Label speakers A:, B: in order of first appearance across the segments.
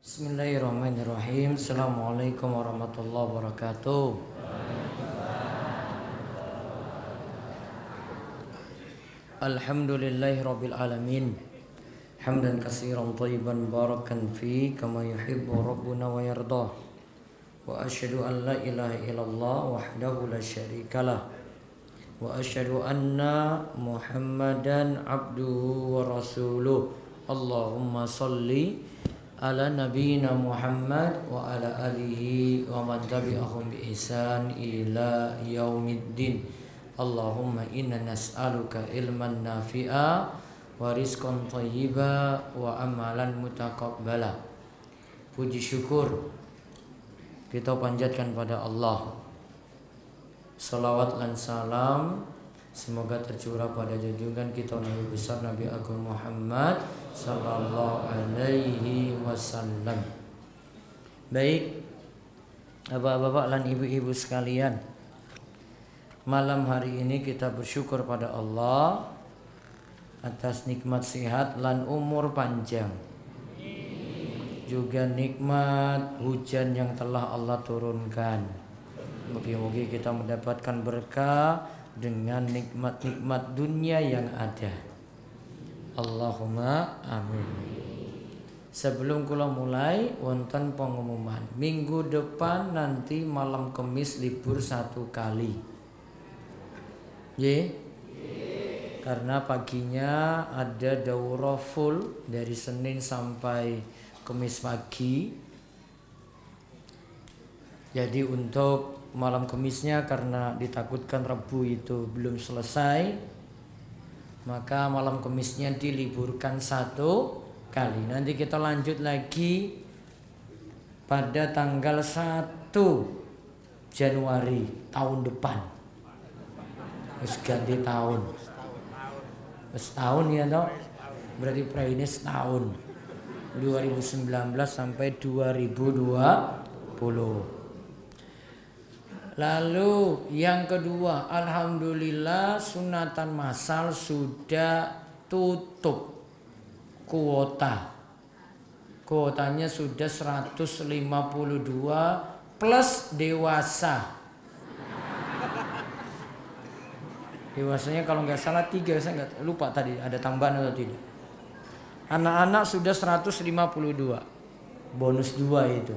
A: Bismillahirrahmanirrahim. Assalamualaikum warahmatullahi wabarakatuh. Alhamdulillahirabbil alamin. Hamdan katsiran thayyiban barakan fi kama yuhibbu rabbuna wa yardah. Wa asyhadu an la ilaha illallah wahdahu la syarikalah. Wa asyhadu anna Muhammadan abduhu wa rasuluh. Allahumma shalli ala nabiyyina Muhammad wa ala alihi wa man tabi'ahum bi ihsan ila yaumiddin. Allahumma inna nas'aluka ilman nafi'a wa rizqan thayyiba wa amalan mutaqabbala. Puji syukur kita panjatkan pada Allah. Salawat dan salam semoga tercurah pada junjungan kita Nabi besar Nabi Agung Muhammad sallallahu alaihi wasallam. Baik, bapak-bapak dan ibu-ibu sekalian, malam hari ini kita bersyukur pada Allah atas nikmat sehat dan umur panjang, juga nikmat hujan yang telah Allah turunkan. Mugi-mugi kita mendapatkan berkah dengan nikmat-nikmat dunia yang ada. Allahumma amin. Sebelum kula mulai wonten pengumuman. Minggu depan nanti malam Kamis libur 1 kali. Ye? Karena paginya ada daurah full dari Senin sampai Kamis pagi. Jadi untuk malam Kamisnya karena ditakutkan Rabu itu belum selesai, maka malam Kamisnya diliburkan 1 kali. Nanti kita lanjut lagi pada tanggal 1 Januari tahun depan. Wis ganti tahun. Setahun ya toh? Berarti ini setahun. 2019 sampai 2020. Lalu yang kedua, alhamdulillah sunatan massal sudah tutup kuota. Kuotanya sudah 152 plus dewasa. Dewasanya kalau nggak salah 3, saya nggak lupa tadi ada tambahan atau tidak. Anak-anak sudah 152. Bonus 2 itu.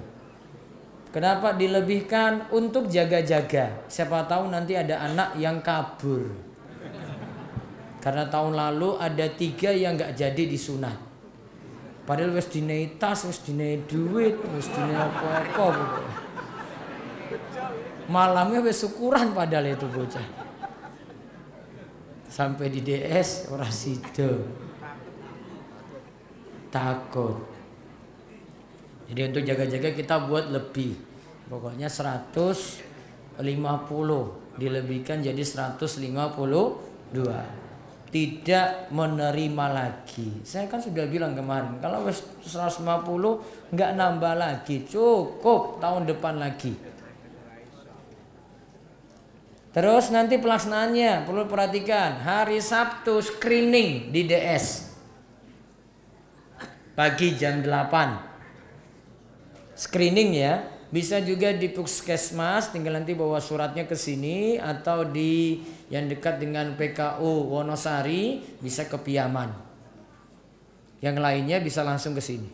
A: Kenapa dilebihkan? Untuk jaga-jaga. Siapa tahu nanti ada anak yang kabur. Karena tahun lalu ada 3 yang gak jadi disunat. Padahal wis dinei tas, wis dinei duit, wis dinei apa-apa. Malamnya wis syukuran padahal itu bocah. Sampai di DS ora sido. Takut. Jadi untuk jaga-jaga kita buat lebih. Pokoknya 150 dilebihkan jadi 152. Tidak menerima lagi. Saya kan sudah bilang kemarin, kalau 150 nggak nambah lagi, cukup tahun depan lagi. Terus nanti pelaksanaannya perlu perhatikan. Hari Sabtu screening di DS. Pagi jam 8. Screening ya, bisa juga di Puskesmas, tinggal nanti bawa suratnya ke sini, atau di yang dekat dengan PKU Wonosari bisa ke Piaman. Yang lainnya bisa langsung ke sini.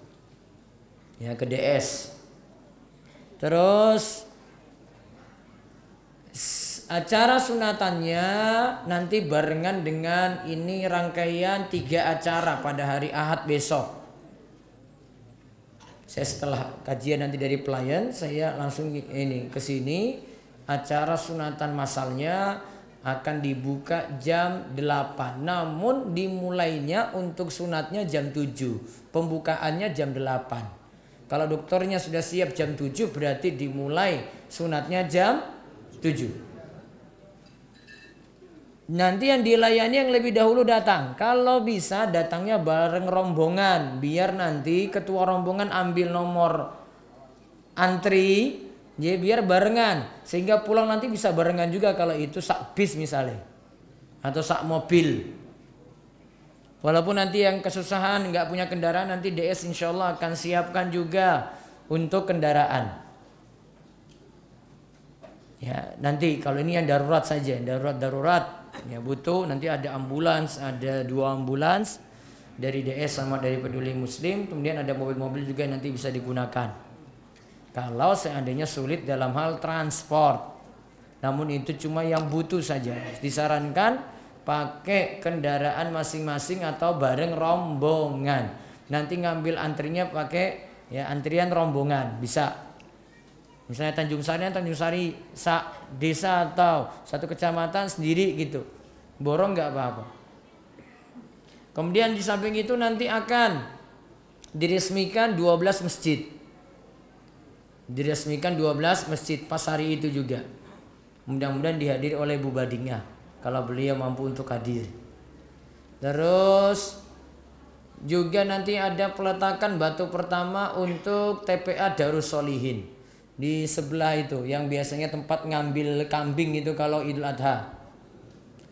A: Ya, ke DS. Terus acara sunatannya nanti barengan dengan ini rangkaian 3 acara pada hari Ahad besok. Saya setelah kajian nanti dari pelayan, saya langsung ini ke sini. Acara sunatan massalnya akan dibuka jam 8. Namun dimulainya untuk sunatnya jam 7. Pembukaannya jam 8. Kalau dokternya sudah siap jam 7 berarti dimulai sunatnya jam 7. Nanti yang dilayani yang lebih dahulu datang. Kalau bisa datangnya bareng rombongan. Biar nanti ketua rombongan ambil nomor antri. Ya biar barengan. Sehingga pulang nanti bisa barengan juga kalau itu sak bis misalnya. Atau sak mobil. Walaupun nanti yang kesusahan nggak punya kendaraan, nanti DS insya Allah akan siapkan juga untuk kendaraan. Ya, nanti kalau ini yang darurat saja, darurat ya butuh nanti ada ambulans, ada 2 ambulans dari DS sama dari Peduli Muslim, kemudian ada mobil-mobil juga yang nanti bisa digunakan. Kalau seandainya sulit dalam hal transport, namun itu cuma yang butuh saja. Disarankan pakai kendaraan masing-masing atau bareng rombongan. Nanti ngambil antrinya pakai ya antrian rombongan bisa. Misalnya Tanjung Sari desa atau satu kecamatan sendiri gitu. Borong nggak apa-apa. Kemudian di samping itu nanti akan diresmikan 12 masjid. Diresmikan 12 masjid pas hari itu juga. Mudah-mudahan dihadiri oleh Bu Badinga kalau beliau mampu untuk hadir. Terus juga nanti ada peletakan batu pertama untuk TPA Darus Solihin di sebelah itu yang biasanya tempat ngambil kambing itu kalau Idul Adha.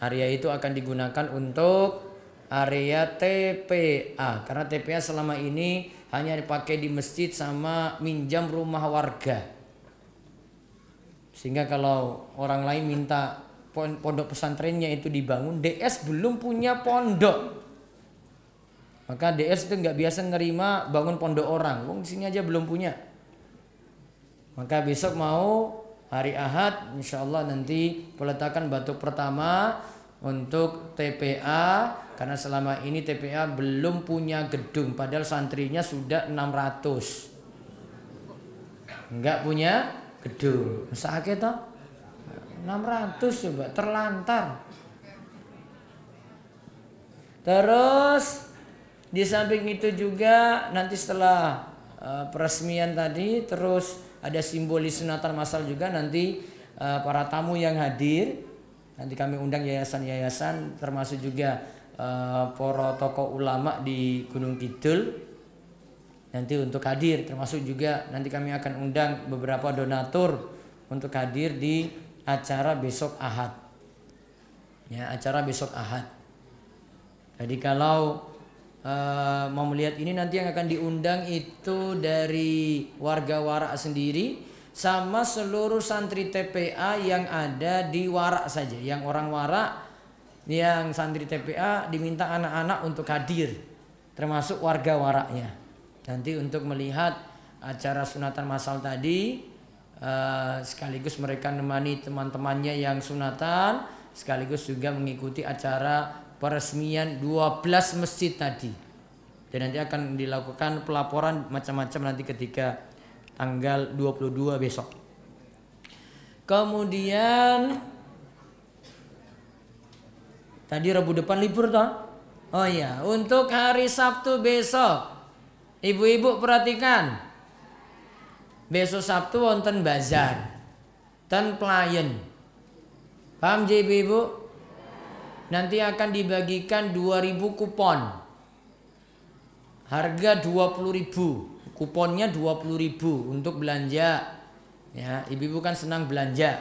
A: Area itu akan digunakan untuk area TPA karena TPA selama ini hanya dipakai di masjid sama minjam rumah warga. Sehingga kalau orang lain minta pondok pesantrennya itu dibangun, DS belum punya pondok. Maka DS itu nggak biasa nerima bangun pondok orang. Wong di sini aja belum punya. Maka besok mau hari Ahad insya Allah nanti peletakan batu pertama untuk TPA. Karena selama ini TPA belum punya gedung. Padahal santrinya sudah 600. Enggak punya gedung. Sakit toh? 600 coba terlantar. Terus di samping itu juga nanti setelah peresmian tadi terus ada simbolis sunatan masal juga nanti para tamu yang hadir nanti kami undang yayasan-yayasan termasuk juga para tokoh ulama di Gunung Kidul nanti untuk hadir, termasuk juga nanti kami akan undang beberapa donatur untuk hadir di acara besok Ahad. Ya, acara besok Ahad. Jadi kalau mau melihat ini nanti yang akan diundang itu dari warga Warak sendiri sama seluruh santri TPA yang ada di Warak saja. Yang orang Warak, yang santri TPA diminta anak-anak untuk hadir, termasuk warga Waraknya. Nanti untuk melihat acara sunatan masal tadi, sekaligus mereka menemani teman-temannya yang sunatan, sekaligus juga mengikuti acara peresmian 12 masjid tadi. Dan nanti akan dilakukan pelaporan macam-macam nanti ketika tanggal 22 besok. Kemudian tadi Rabu depan libur toh? Oh iya, untuk hari Sabtu besok ibu-ibu perhatikan. Besok Sabtu wonten bazar dan pelayan. Paham je ibu-ibu? Nanti akan dibagikan 2000 kupon. Harga 20.000. Kuponnya 20.000 untuk belanja. Ya, ibu-ibu kan senang belanja.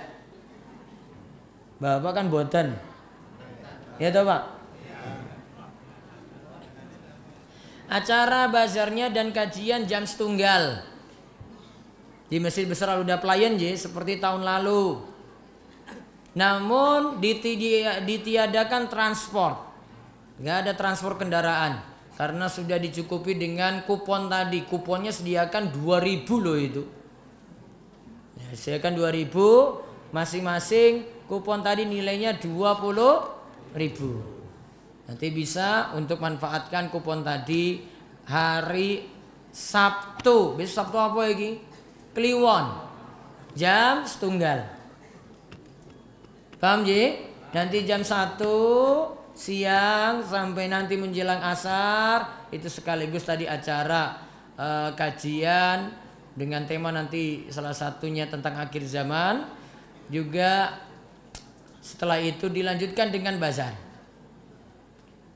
A: Bapak kan boten. Ya toh, Pak? Acara bazarnya dan kajian jam setunggal di Masjid Besar Al-Huda Pelayan seperti tahun lalu. Namun ditiadakan transport. Nggak ada transport kendaraan karena sudah dicukupi dengan kupon tadi. Kuponnya sediakan 2.000 loh itu. Ya, sediakan 2.000 masing-masing. Kupon tadi nilainya 20.000. Nanti bisa untuk manfaatkan kupon tadi hari Sabtu. Besok Sabtu apa lagi? Kliwon. Jam setunggal. Paham ji? Nanti jam 1 siang sampai nanti menjelang asar itu sekaligus tadi acara kajian dengan tema nanti salah satunya tentang akhir zaman. Juga setelah itu dilanjutkan dengan bazar.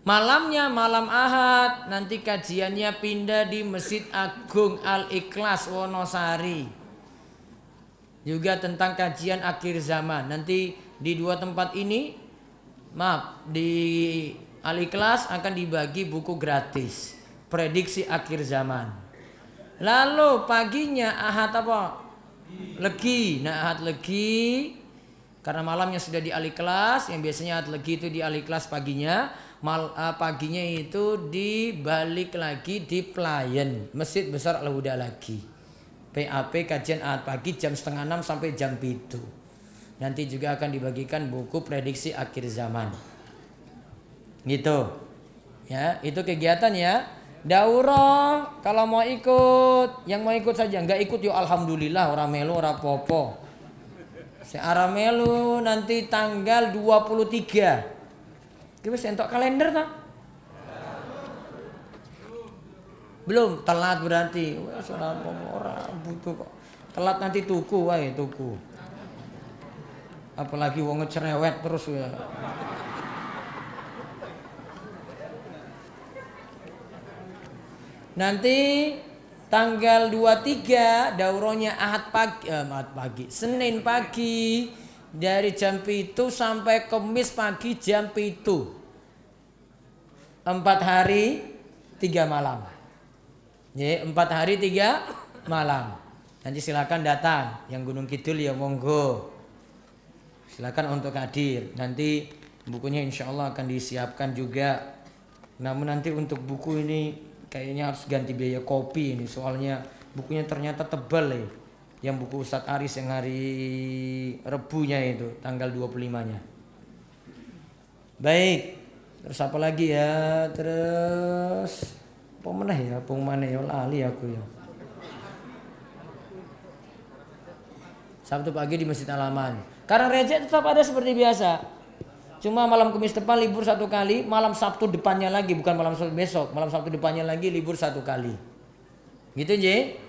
A: Malamnya malam Ahad nanti kajiannya pindah di Masjid Agung Al-Ikhlas Wonosari. Juga tentang kajian akhir zaman. Nanti di 2 tempat ini, di Al-Ikhlas akan dibagi buku gratis, prediksi akhir zaman. Lalu paginya Ahad apa? Legi. Nah, Ahad Legi karena malamnya sudah di Al-Ikhlas, yang biasanya Ahad Legi itu di Al-Ikhlas paginya, paginya itu dibalik lagi di Pelayan, Masjid Besar Al-Huda lagi. PAP kajian Ahad pagi jam 5:30 sampai jam 7. Nanti juga akan dibagikan buku prediksi akhir zaman. Gitu. Ya, itu kegiatan ya. Daurah kalau mau ikut, yang mau ikut saja, enggak ikut yo alhamdulillah, ora melu ora popo. Seara melu nanti tanggal 23. Ki wis entuk kalender ta? Belum, telat berarti. Wis ora butuh kok. Telat nanti tuku wae, tuku. Apalagi wong cerewet terus ya. Nanti tanggal 23 daurahnya Ahad pagi, Senin pagi dari jam 7 sampai Kamis pagi jam 7. 4 hari 3 malam. Ya, 4 hari 3 malam. Nanti silakan datang. Yang Gunung Kidul ya monggo. Silakan untuk hadir. Nanti bukunya insya Allah akan disiapkan juga. Namun nanti untuk buku ini kayaknya harus ganti biaya kopi ini, soalnya bukunya ternyata tebal ya. Yang buku Ustadz Aris yang hari Rebunya itu tanggal 25-nya. Baik. Terus apa lagi ya? Terus apa meneh ya? Apa maneh ya lali aku ya. Sabtu pagi di Masjid Al-Aman. Karang Rejek tetap ada seperti biasa. Cuma malam Kamis depan libur 1 kali, malam Sabtu depannya lagi, bukan malam Sabtu besok, malam Sabtu depannya lagi libur 1 kali. Gitu J?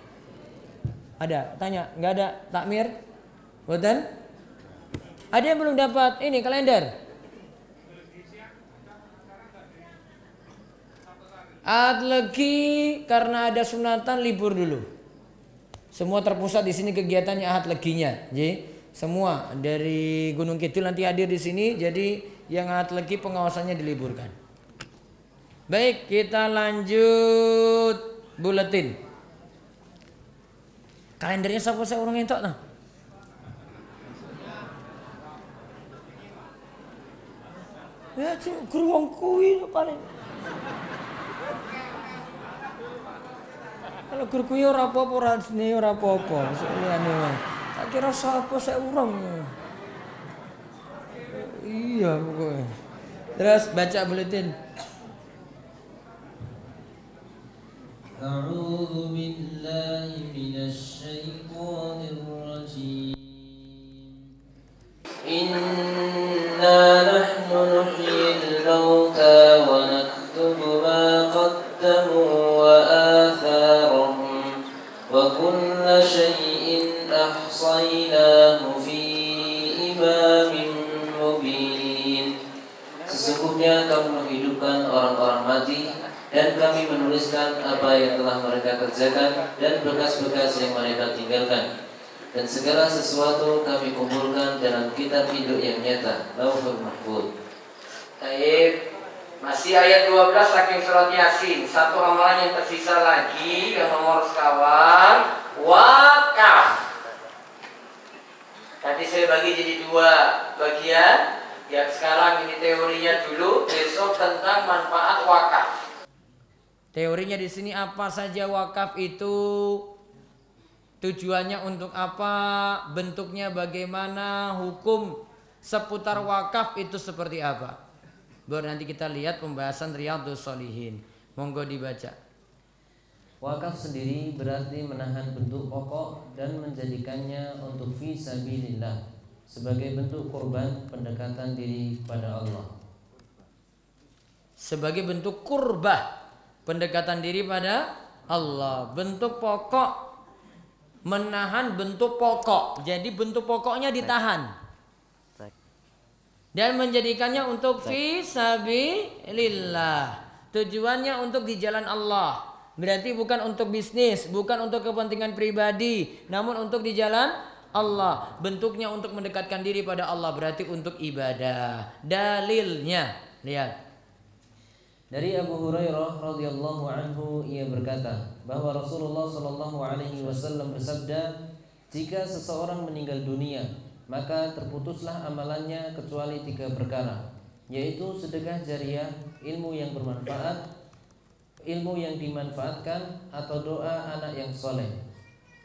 A: Ada? Tanya, nggak ada takmir? Boten? Ada yang belum dapat ini kalender? Legi karena ada sunatan libur dulu. Semua terpusat di sini kegiatannya Ahad Leginya, J. Semua dari Gunung Kidul nanti hadir di sini, jadi yang Ahad Legi pengawasannya diliburkan. Baik, kita lanjut buletin. Kalendernya siapa saya orang entok nah? Ya, guru wong kuwi paling. Kalau guru kuwi ora apa-apa, ora seni ora apa-apa, liyane wae. Tak kira sapa saya urang. Iya pokoknya. Terus baca buletin.
B: A'udzu billahi minasy syaithanir rajim. Inna nahnu nuhyil mauta wa naktubu ma qaddamu wa atharahum wa kulla syai'in ahsaynahu fi imamin mubin. Sesungguhnya kami menghidupkan orang-orang mati dan kami menuliskan apa yang telah mereka kerjakan dan bekas-bekas yang mereka tinggalkan, dan segala sesuatu kami kumpulkan dalam kitab induk yang nyata, Lauhul Mahfuz.
A: Baik, masih ayat 12 saking surat Yasin. Satu ramalan yang tersisa lagi yang nomor sekawan, wakaf. Tadi saya bagi jadi 2 bagian. Yang sekarang ini teorinya dulu, besok tentang manfaat wakaf. Teorinya di sini apa saja wakaf itu, tujuannya untuk apa, bentuknya bagaimana, hukum seputar wakaf itu seperti apa. Baru nanti kita lihat pembahasan Riyadhus Shalihin. Monggo dibaca.
B: Wakaf sendiri berarti menahan bentuk pokok dan menjadikannya untuk fi sabilillah, sebagai bentuk kurban pendekatan diri pada Allah.
A: Sebagai bentuk kurbah, pendekatan diri pada Allah. Bentuk pokok, menahan bentuk pokok. Jadi bentuk pokoknya ditahan. Dan menjadikannya untuk fi sabilillah. Tujuannya untuk di jalan Allah. Berarti bukan untuk bisnis, bukan untuk kepentingan pribadi, namun untuk di jalan Allah. Bentuknya untuk mendekatkan diri pada Allah, berarti untuk ibadah. Dalilnya, lihat.
B: Dari Abu Hurairah radhiyallahu anhu, ia berkata bahwa Rasulullah shallallahu alaihi wasallam bersabda, jika seseorang meninggal dunia, maka terputuslah amalannya kecuali 3 perkara, yaitu sedekah jariah, ilmu yang bermanfaat, ilmu yang dimanfaatkan, atau doa anak yang soleh.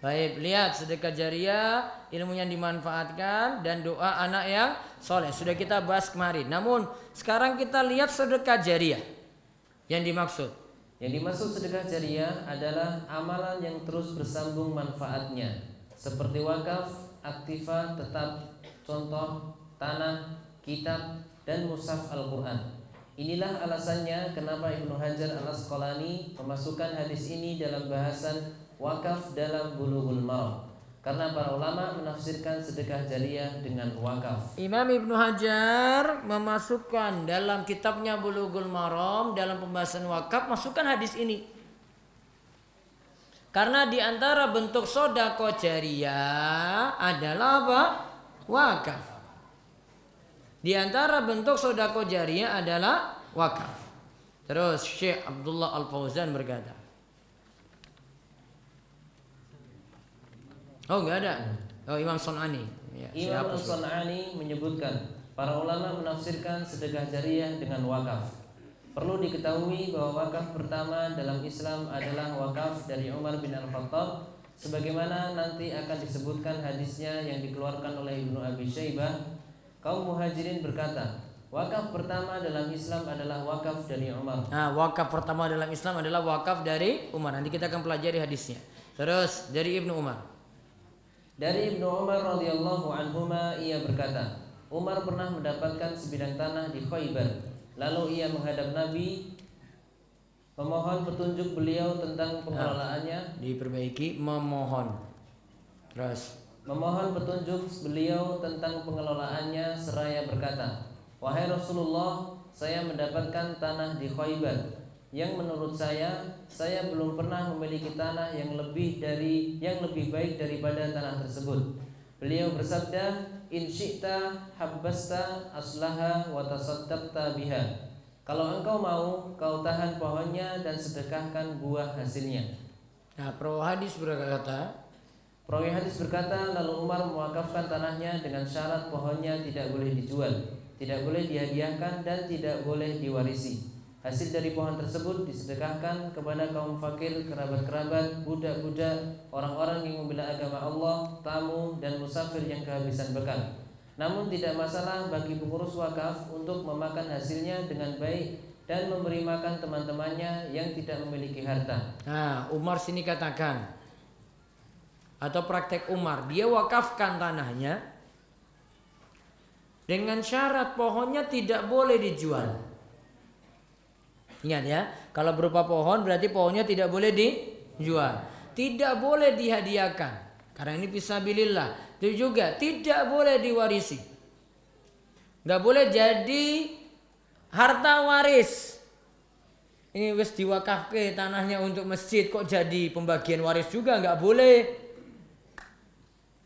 A: Baik, lihat sedekah jariah, ilmu yang dimanfaatkan, dan doa anak yang soleh. Sudah kita bahas kemarin. Namun sekarang kita lihat sedekah jariah yang dimaksud.
B: Yang dimaksud sedekah jariah adalah amalan yang terus bersambung manfaatnya, seperti wakaf, aktifah tetap, contoh tanah, kitab, dan mushaf Al-Quran. Inilah alasannya kenapa Ibnu Hajar Al-Asqalani memasukkan hadis ini dalam bahasan wakaf dalam Bulughul Maram, karena para ulama menafsirkan sedekah jariah dengan wakaf.
A: Imam Ibnu Hajar memasukkan dalam kitabnya Bulughul Maram dalam pembahasan wakaf, masukkan hadis ini. Karena di antara bentuk sedekah jariah adalah apa? Wakaf. Di antara bentuk sedekah jariah adalah wakaf. Terus Syekh Abdullah Al-Fauzan berkata, oh enggak ada. Oh, Imam Sun'ani. Ya,
B: Imam Sun'ani menyebutkan para ulama menafsirkan sedekah jariah dengan wakaf. Perlu diketahui bahwa wakaf pertama dalam Islam adalah wakaf dari Umar bin Al-Khattab, sebagaimana nanti akan disebutkan hadisnya yang dikeluarkan oleh Ibnu Abi Syaibah. Kaum Muhajirin berkata, wakaf pertama dalam Islam adalah wakaf dari Umar.
A: Nah, wakaf pertama dalam Islam adalah wakaf dari Umar. Nanti kita akan pelajari hadisnya. Terus dari Ibnu Umar.
B: Dari Ibnu Umar radhiyallahu anhuma, ia berkata, Umar pernah mendapatkan sebidang tanah di Khaybar. Lalu ia menghadap Nabi, memohon petunjuk beliau tentang pengelolaannya.
A: Diperbaiki, memohon. Terus
B: memohon petunjuk beliau tentang pengelolaannya seraya berkata, wahai Rasulullah, saya mendapatkan tanah di Khaybar yang menurut saya belum pernah memiliki tanah yang lebih baik daripada tanah tersebut. Beliau bersabda, in syi'ta habbasta aslaha wa tasaddaqta biha. Kalau engkau mau, kau tahan pohonnya dan sedekahkan buah hasilnya.
A: Nah,
B: perawi hadis berkata, lalu Umar mewakafkan tanahnya dengan syarat pohonnya tidak boleh dijual, tidak boleh dihadiahkan, dan tidak boleh diwarisi. Hasil dari pohon tersebut disedekahkan kepada kaum fakir, kerabat-kerabat, budak-budak, orang-orang yang membela agama Allah, tamu, dan musafir yang kehabisan bekal. Namun tidak masalah bagi pengurus wakaf untuk memakan hasilnya dengan baik dan memberi makan teman-temannya yang tidak memiliki harta.
A: Nah, Umar sini katakan, atau praktek Umar, dia wakafkan tanahnya dengan syarat pohonnya tidak boleh dijual. Ingat ya, kalau berupa pohon berarti pohonnya tidak boleh dijual, tidak boleh dihadiahkan, karena ini fisabilillah. Itu juga tidak boleh diwarisi, nggak boleh jadi harta waris. Ini wis diwakafke tanahnya untuk masjid, kok jadi pembagian waris juga nggak boleh.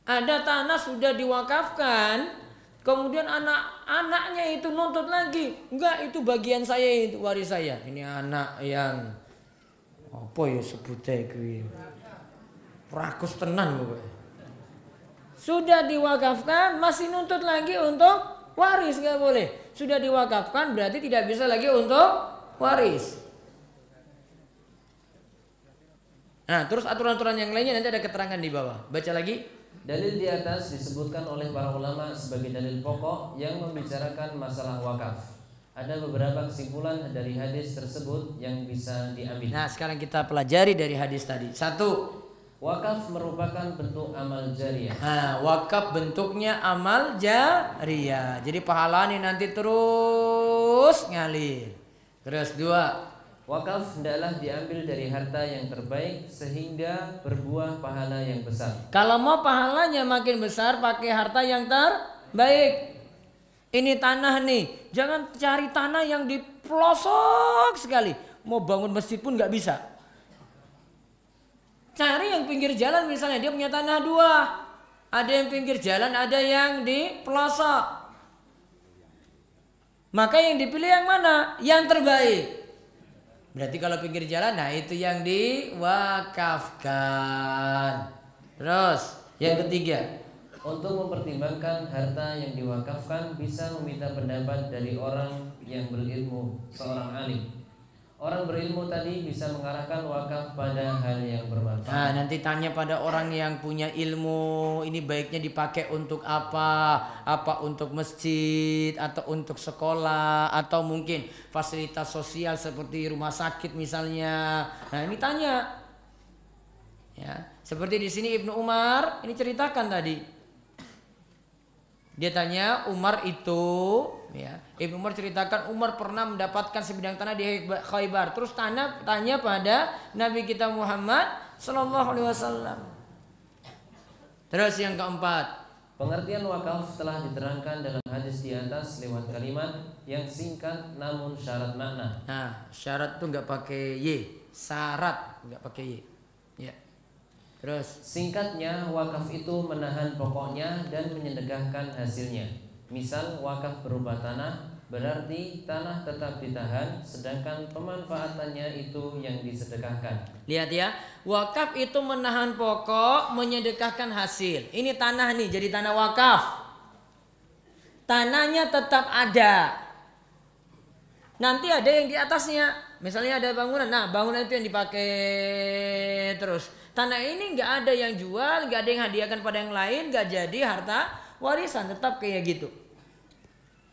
A: Ada tanah sudah diwakafkan, kemudian anak-anaknya itu nuntut lagi, enggak, itu bagian saya, itu waris saya. Ini anak yang apa ya sebutnya kuwi, rakus tenan pokoknya. Sudah diwakafkan masih nuntut lagi untuk waris, enggak boleh. Sudah diwakafkan berarti tidak bisa lagi untuk waris. Nah, terus aturan-aturan yang lainnya nanti ada keterangan di bawah. Baca lagi.
B: Dalil di atas disebutkan oleh para ulama sebagai dalil pokok yang membicarakan masalah wakaf. Ada beberapa kesimpulan dari hadis tersebut yang bisa diambil.
A: Nah, sekarang kita pelajari dari hadis tadi. 1.
B: Wakaf merupakan bentuk amal jariah.
A: Nah, wakaf bentuknya amal jariah. Jadi pahalanya nanti terus ngalir. Terus 2.
B: Wakaf hendaklah diambil dari harta yang terbaik sehingga berbuah pahala yang besar.
A: Kalau mau pahalanya makin besar, pakai harta yang terbaik. Ini tanah nih, jangan cari tanah yang di pelosok sekali. Mau bangun masjid pun nggak bisa. Cari yang pinggir jalan, misalnya dia punya tanah 2. Ada yang pinggir jalan, ada yang di pelosok. Maka yang dipilih yang mana? Yang terbaik. Berarti kalau pinggir jalan, nah itu yang diwakafkan. Terus yang ketiga,
B: untuk mempertimbangkan harta yang diwakafkan bisa meminta pendapat dari orang yang berilmu, seorang alim. Orang berilmu tadi bisa mengarahkan wakaf pada hal yang bermanfaat.
A: Nah, nanti tanya pada orang yang punya ilmu, ini baiknya dipakai untuk apa? Apa untuk masjid atau untuk sekolah atau mungkin fasilitas sosial seperti rumah sakit misalnya. Nah, ini tanya. Ya, seperti di sini Ibnu Umar ini ceritakan tadi. Dia tanya Umar itu, ya, Ibnu Umar ceritakan Umar pernah mendapatkan sebidang tanah di Khaybar. Terus tanya pada Nabi kita Muhammad Sallallahu Alaihi Wasallam. Terus yang keempat,
B: pengertian wakaf telah diterangkan dalam hadis di atas lewat kalimat yang singkat namun syarat makna.
A: Nah, syarat tuh nggak pakai y, syarat nggak pakai y. Ya. Terus
B: singkatnya, wakaf itu menahan pokoknya dan menyedekahkan hasilnya. Misal wakaf berupa tanah, berarti tanah tetap ditahan, sedangkan pemanfaatannya itu yang disedekahkan.
A: Lihat ya, wakaf itu menahan pokok, menyedekahkan hasil. Ini tanah nih, jadi tanah wakaf. Tanahnya tetap ada. Nanti ada yang di atasnya. Misalnya ada bangunan, nah bangunan itu yang dipakai terus. Tanah ini nggak ada yang jual, nggak ada yang hadiahkan pada yang lain, nggak jadi harta warisan, tetap kayak gitu.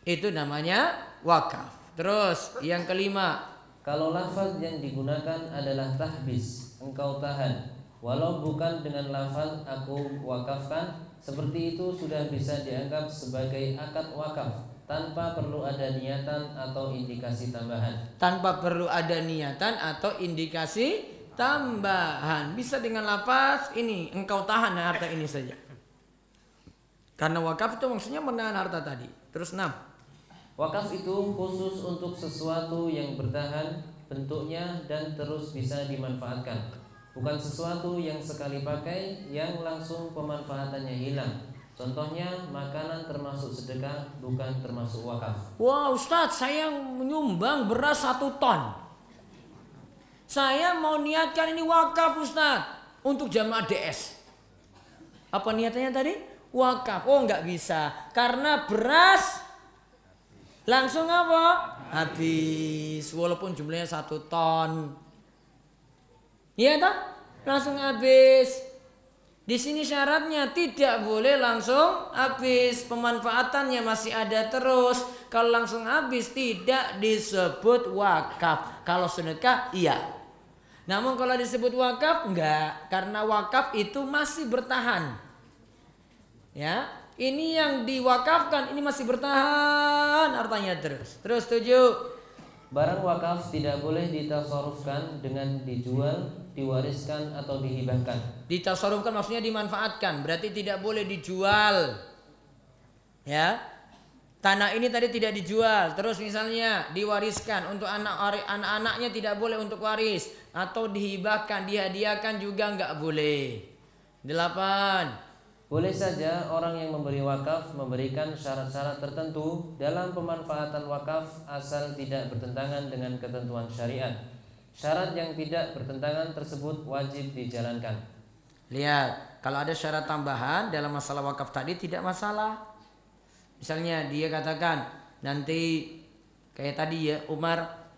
A: Itu namanya wakaf. Terus yang kelima,
B: kalau lafaz yang digunakan adalah tahbis, engkau tahan, walau bukan dengan lafaz aku wakafkan, seperti itu sudah bisa dianggap sebagai akad wakaf tanpa perlu ada niatan atau indikasi tambahan.
A: Tanpa perlu ada niatan atau indikasi tambahan, bisa dengan lafaz ini engkau tahan harta ini saja. Karena wakaf itu maksudnya menahan harta tadi. Terus 6.
B: Wakaf itu khusus untuk sesuatu yang bertahan bentuknya dan terus bisa dimanfaatkan. Bukan sesuatu yang sekali pakai yang langsung pemanfaatannya hilang. Contohnya makanan termasuk sedekah, bukan termasuk wakaf.
A: Wah, Ustadz, saya menyumbang beras 1 ton. Saya mau niatkan ini wakaf, Ustadz, untuk jamaah DS. Apa niatannya tadi? Wakaf. Oh, nggak bisa, karena beras langsung apa? Habis, walaupun jumlahnya 1 ton. Iya toh? Langsung habis. Di sini syaratnya tidak boleh langsung habis, pemanfaatannya masih ada terus. Kalau langsung habis tidak disebut wakaf. Kalau sedekah iya. Namun kalau disebut wakaf enggak, karena wakaf itu masih bertahan. Ya, ini yang diwakafkan ini masih bertahan hartanya terus. Terus 7.
B: Barang wakaf tidak boleh ditasarufkan dengan dijual, diwariskan atau dihibahkan.
A: Ditasarufkan maksudnya dimanfaatkan, berarti tidak boleh dijual. Ya. Tanah ini tadi tidak dijual, terus misalnya diwariskan untuk anak-anaknya tidak boleh untuk waris, atau dihibahkan, dihadiahkan juga enggak boleh. 8.
B: Boleh saja orang yang memberi wakaf memberikan syarat-syarat tertentu dalam pemanfaatan wakaf asal tidak bertentangan dengan ketentuan syariat. Syarat yang tidak bertentangan tersebut wajib dijalankan.
A: Lihat, kalau ada syarat tambahan dalam masalah wakaf tadi tidak masalah. Misalnya dia katakan nanti kayak tadi ya Umar,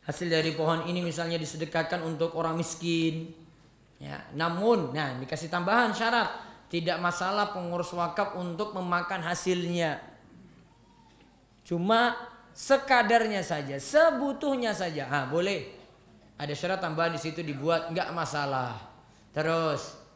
A: hasil dari pohon ini misalnya disedekahkan untuk orang miskin. Ya, namun, nah dikasih tambahan syarat, tidak masalah pengurus wakaf untuk memakan hasilnya. Cuma sekadarnya saja, sebutuhnya saja. Ah, boleh. Ada syarat tambahan di situ dibuat, nggak masalah. Terus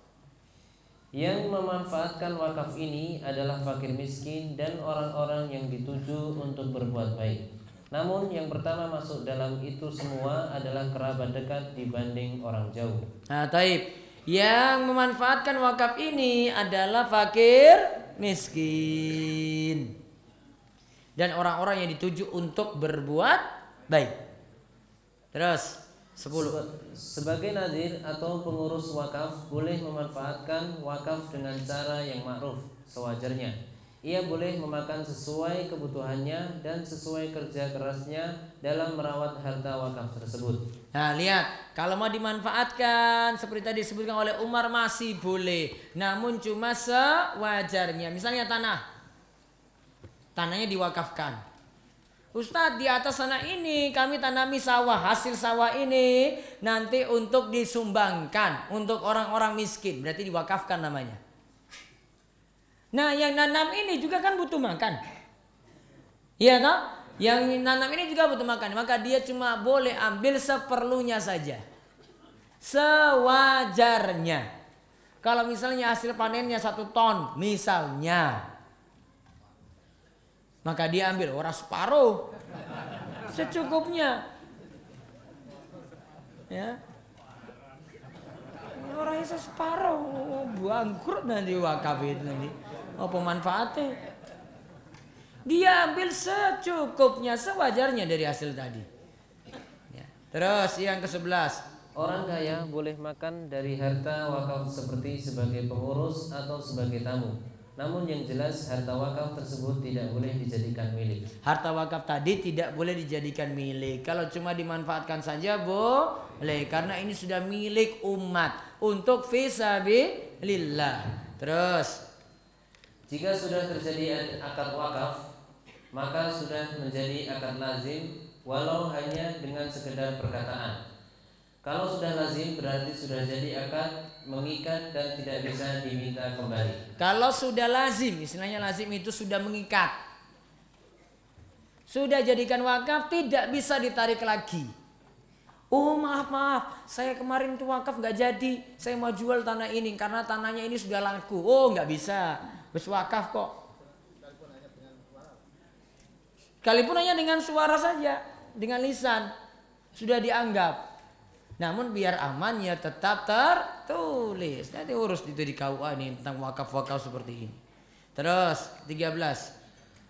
B: yang memanfaatkan wakaf ini adalah fakir miskin dan orang-orang yang dituju untuk berbuat baik. Namun yang pertama masuk dalam itu semua adalah kerabat dekat dibanding orang jauh.
A: Nah, taib. Yang memanfaatkan wakaf ini adalah fakir miskin dan orang-orang yang dituju untuk berbuat baik. Terus 10.
B: Sebagai nadir atau pengurus wakaf boleh memanfaatkan wakaf dengan cara yang ma'ruf sewajarnya. Ia boleh memakan sesuai kebutuhannya dan sesuai kerja kerasnya dalam merawat harta wakaf tersebut.
A: Nah lihat, kalau mau dimanfaatkan seperti tadi disebutkan oleh Umar masih boleh, namun cuma sewajarnya. Misalnya tanahnya diwakafkan. Ustadz, di atas tanah ini kami tanami sawah, hasil sawah ini nanti untuk disumbangkan untuk orang-orang miskin, berarti diwakafkan namanya. Nah yang nanam ini juga kan butuh makan, iya toh? Yang nanam ini juga butuh makan, maka dia cuma boleh ambil seperlunya saja, sewajarnya. Kalau misalnya hasil panennya 1 ton misalnya, maka dia ambil orang separuh, secukupnya, ya. Orangnya separuh, bangkrut nanti wakaf itu nanti. Apa manfaatnya? Dia ambil secukupnya, sewajarnya dari hasil tadi. Ya. Terus yang ke-11.
B: Orang kaya boleh makan dari harta wakaf seperti sebagai pengurus atau sebagai tamu. Namun yang jelas harta wakaf tersebut tidak boleh dijadikan milik.
A: Harta wakaf tadi tidak boleh dijadikan milik. Kalau cuma dimanfaatkan saja boleh, karena ini sudah milik umat untuk fisabilillah. Terus
B: jika sudah terjadi akad wakaf, maka sudah menjadi akad lazim walau hanya dengan sekedar perkataan. Kalau sudah lazim berarti sudah jadi akad mengikat dan tidak bisa diminta kembali.
A: Kalau sudah lazim, istilahnya lazim itu sudah mengikat, sudah jadikan wakaf, tidak bisa ditarik lagi. Oh maaf, saya kemarin itu wakaf nggak jadi, saya mau jual tanah ini karena tanahnya ini sudah laku. Oh nggak bisa, bes wakaf kok. Sekalipun hanya dengan suara saja, dengan lisan sudah dianggap. Namun biar aman ya tetap tertulis. Nanti urus itu di KUA nih tentang wakaf-wakaf seperti ini. Terus 13.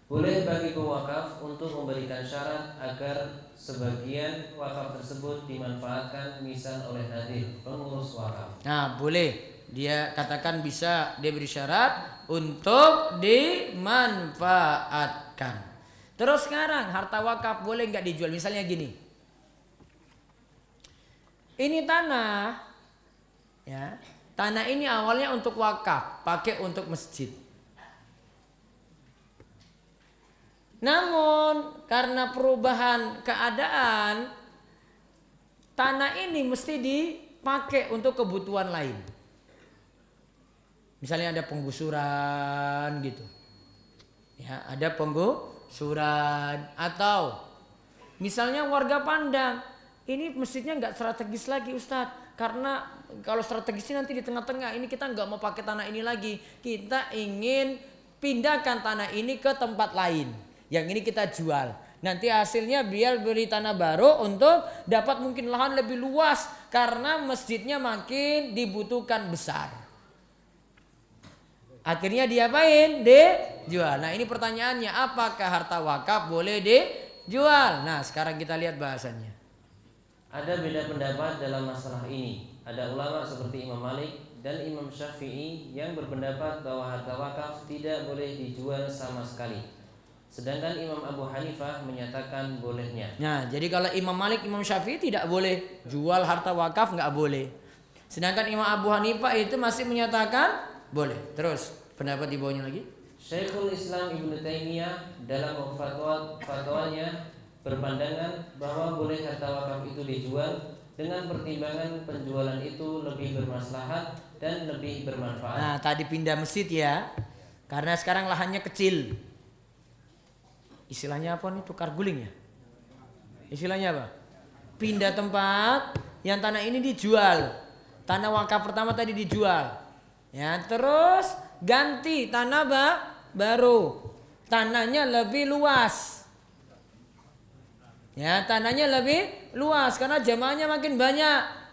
B: Boleh bagi pewakaf untuk memberikan syarat agar sebagian wakaf tersebut dimanfaatkan misal oleh nadir, pengurus wakaf.
A: Nah boleh, dia katakan bisa, dia beri syarat untuk dimanfaatkan. Terus sekarang harta wakaf boleh nggak dijual? Misalnya gini, ini tanah, ya, tanah ini awalnya untuk wakaf, pakai untuk masjid. Namun karena perubahan keadaan, tanah ini mesti dipakai untuk kebutuhan lain. Misalnya ada penggusuran gitu, ya, ada penggusuran, atau misalnya warga pandang ini masjidnya nggak strategis lagi Ustadz, karena kalau strategisnya nanti di tengah-tengah, ini kita nggak mau pakai tanah ini lagi, kita ingin pindahkan tanah ini ke tempat lain. Yang ini kita jual. Nanti hasilnya biar beli tanah baru untuk dapat mungkin lahan lebih luas. Karena masjidnya makin dibutuhkan besar. Akhirnya diapain? Dijual. Nah ini pertanyaannya, apakah harta wakaf boleh dijual? Nah sekarang kita lihat bahasannya.
B: Ada beda pendapat dalam masalah ini. Ada ulama seperti Imam Malik dan Imam Syafi'i yang berpendapat bahwa harta wakaf tidak boleh dijual sama sekali. Sedangkan Imam Abu Hanifah menyatakan bolehnya.
A: Nah, jadi kalau Imam Malik, Imam Syafi'i tidak boleh jual harta wakaf, nggak boleh. Sedangkan Imam Abu Hanifah itu masih menyatakan boleh. Terus pendapat di bawahnya lagi.
B: Syekhul Islam Ibnu Taimiyah dalam fatwanya berpandangan bahwa boleh harta wakaf itu dijual dengan pertimbangan penjualan itu lebih bermaslahat dan lebih bermanfaat.
A: Nah, tadi pindah masjid ya, karena sekarang lahannya kecil. Istilahnya apa nih? Tukar guling ya? Istilahnya apa? Pindah tempat, yang tanah ini dijual. Tanah wakaf pertama tadi dijual. Ya, terus ganti tanah baru. Tanahnya lebih luas. Ya, tanahnya lebih luas karena jamaahnya makin banyak.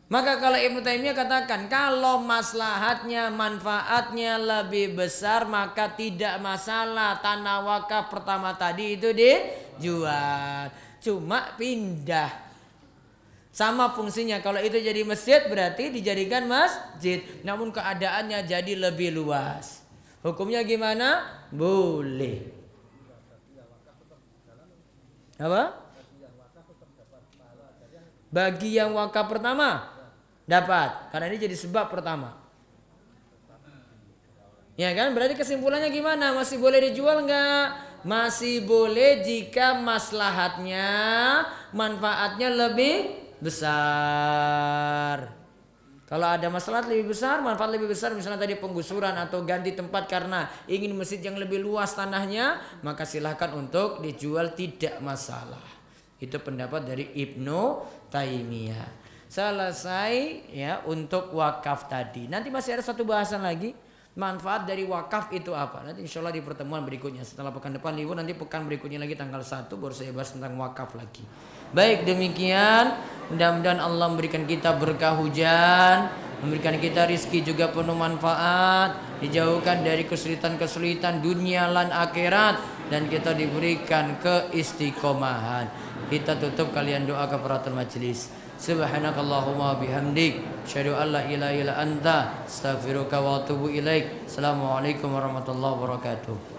A: Maka kalau Ibnu Taimiyah katakan kalau maslahatnya, manfaatnya lebih besar, maka tidak masalah tanah wakaf pertama tadi itu dijual. Cuma pindah. Sama fungsinya, kalau itu jadi masjid berarti dijadikan masjid. Namun keadaannya jadi lebih luas. Hukumnya gimana? Boleh. Apa? Bagi yang wakaf pertama dapat, karena ini jadi sebab pertama. Ya kan? Berarti kesimpulannya gimana? Masih boleh dijual enggak? Masih boleh jika maslahatnya, manfaatnya lebih besar. Kalau ada maslahat lebih besar, manfaat lebih besar, misalnya tadi penggusuran atau ganti tempat karena ingin masjid yang lebih luas tanahnya, maka silahkan untuk dijual, tidak masalah. Itu pendapat dari Ibnu Taimiyah. Selesai ya untuk wakaf tadi. Nanti masih ada satu bahasan lagi. Manfaat dari wakaf itu apa? Nanti insya Allah di pertemuan berikutnya. Setelah pekan depan libur, nanti pekan berikutnya lagi tanggal 1 baru saya bahas tentang wakaf lagi. Baik, demikian. Mudah-mudahan Allah memberikan kita berkah hujan, memberikan kita rizki juga penuh manfaat, dijauhkan dari kesulitan-kesulitan dunia dan akhirat, dan kita diberikan keistiqomahan. Kita tutup kalian doa kafaratul majelis. Subhanakallahumma bihamdik, asyhadu an la ilaha illa anta, astaghfiruka wa atubu ilaik. Assalamualaikum warahmatullahi wabarakatuh.